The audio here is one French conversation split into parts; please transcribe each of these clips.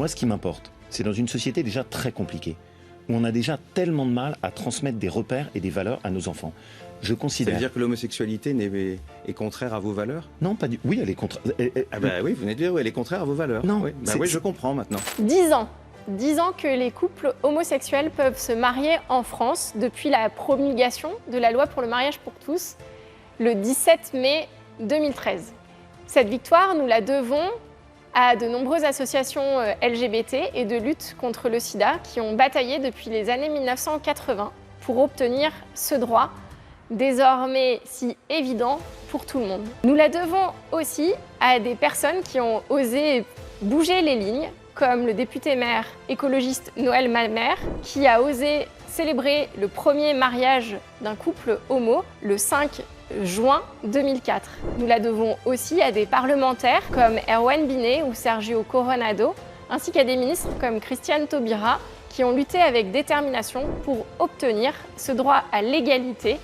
Moi, ce qui m'importe, c'est dans une société déjà très compliquée, où on a déjà tellement de mal à transmettre des repères et des valeurs à nos enfants. Je considère... Ça veut dire que l'homosexualité est contraire à vos valeurs? Non, pas du... Oui, elle est contraire. Ah bah oui, vous venez de dire, oui, elle est contraire à vos valeurs. Non, oui, oui, je comprends maintenant. 10 ans. 10 ans que les couples homosexuels peuvent se marier en France depuis la promulgation de la loi pour le mariage pour tous, le 17 mai 2013. Cette victoire, nous la devons à de nombreuses associations LGBT et de lutte contre le sida qui ont bataillé depuis les années 1980 pour obtenir ce droit désormais si évident pour tout le monde. Nous la devons aussi à des personnes qui ont osé bouger les lignes, comme le député maire écologiste Noël Mamère, qui a osé célébrer le premier mariage d'un couple homo le 5 juin 2004. Nous la devons aussi à des parlementaires comme Erwan Binet ou Sergio Coronado, ainsi qu'à des ministres comme Christiane Taubira, qui ont lutté avec détermination pour obtenir ce droit à l'égalité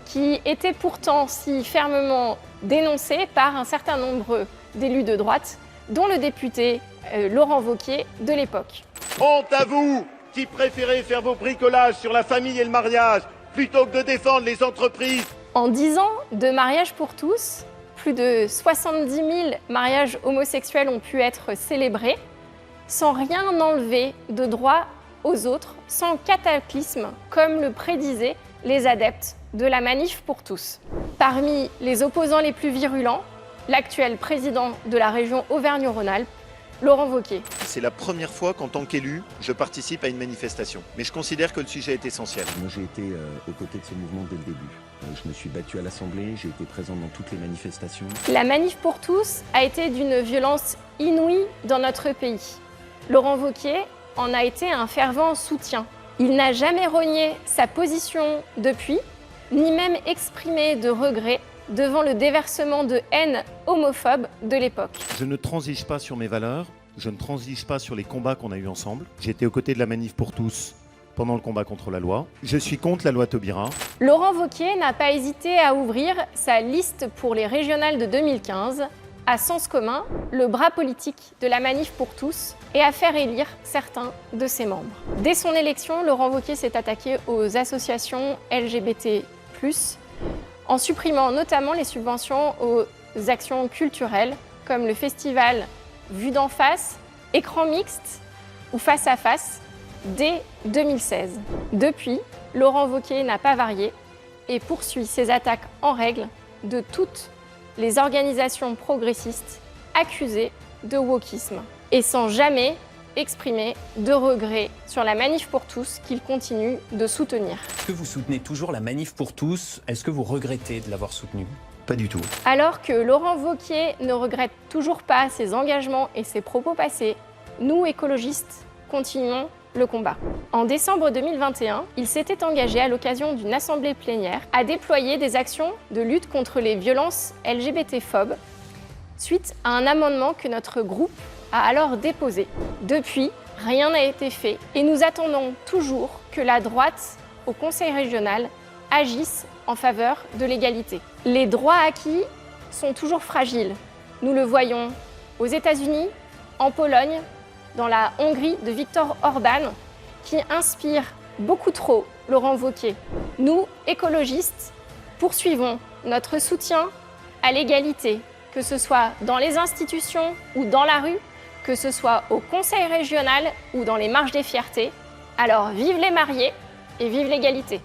qui était pourtant si fermement dénoncé par un certain nombre d'élus de droite, dont le député Laurent Wauquiez de l'époque. Honte à vous qui préférez faire vos bricolages sur la famille et le mariage plutôt que de défendre les entreprises. En 10 ans de mariage pour tous, plus de 70 000 mariages homosexuels ont pu être célébrés, sans rien enlever de droit aux autres, sans cataclysme, comme le prédisaient les adeptes de la manif pour tous. Parmi les opposants les plus virulents, l'actuel président de la région Auvergne-Rhône-Alpes, Laurent Wauquiez. C'est la première fois qu'en tant qu'élu, je participe à une manifestation. Mais je considère que le sujet est essentiel. Moi, j'ai été aux côtés de ce mouvement dès le début. Je me suis battu à l'Assemblée, j'ai été présent dans toutes les manifestations. La manif pour tous a été d'une violence inouïe dans notre pays. Laurent Wauquiez en a été un fervent soutien. Il n'a jamais renié sa position depuis, ni même exprimé de regret devant le déversement de haine homophobe de l'époque. Je ne transige pas sur mes valeurs, je ne transige pas sur les combats qu'on a eus ensemble. J'étais aux côtés de la manif pour tous pendant le combat contre la loi. Je suis contre la loi Taubira. Laurent Wauquiez n'a pas hésité à ouvrir sa liste pour les régionales de 2015, à Sens commun, le bras politique de la manif pour tous, et à faire élire certains de ses membres. Dès son élection, Laurent Wauquiez s'est attaqué aux associations LGBT+, en supprimant notamment les subventions aux actions culturelles, comme le festival Vue d'en face, Écran mixte ou Face à face, dès 2016. Depuis, Laurent Wauquiez n'a pas varié et poursuit ses attaques en règle de toutes les organisations progressistes accusées de wokisme et sans jamais exprimer de regret sur la manif pour tous qu'il continue de soutenir. Est-ce que vous soutenez toujours la manif pour tous? Est-ce que vous regrettez de l'avoir soutenue? Pas du tout. Alors que Laurent Wauquiez ne regrette toujours pas ses engagements et ses propos passés, nous, écologistes, continuons le combat. En décembre 2021, il s'était engagé à l'occasion d'une assemblée plénière à déployer des actions de lutte contre les violences LGBT-phobes suite à un amendement que notre groupe a alors déposé. Depuis, rien n'a été fait et nous attendons toujours que la droite au Conseil régional agisse en faveur de l'égalité. Les droits acquis sont toujours fragiles. Nous le voyons aux États-Unis, en Pologne, dans la Hongrie de Viktor Orban, qui inspire beaucoup trop Laurent Wauquiez. Nous, écologistes, poursuivons notre soutien à l'égalité, que ce soit dans les institutions ou dans la rue, que ce soit au Conseil régional ou dans les marches des fiertés. Alors vive les mariés et vive l'égalité!